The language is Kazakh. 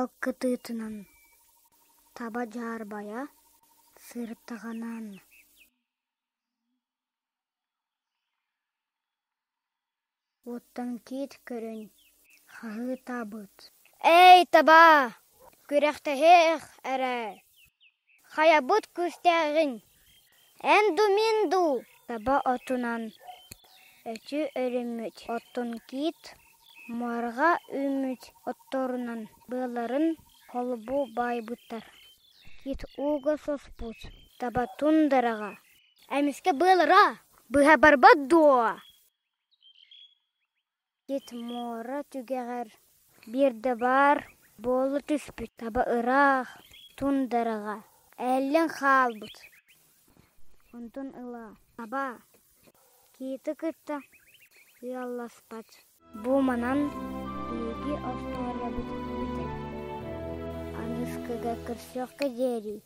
алкытытынан. Таба жарбая сырттағанан. Оттан кет көрін, хағы табыт. Эй, таба! Күрәқтәһех әрә. Хаябыт күстәғін. Әнду-минду. Таба отунан. Өтü өріміт. Оттun кит. Марға үміт. Отторунан. Бұларын қолбу байбыттар. Кит уға соспут. Таба тундараға. Әміске бұлыра. Бұға барбат дуа. Кит мора түгәғір. Бірді бар. Болы түспіт. Таба ырақ. Тундараға. Әлін қалбыт. Онтun ыла. Таба. Киті кытта. Уялласпат. Бу манан иги остуара бітер. Аныскыға кірсөққа дери.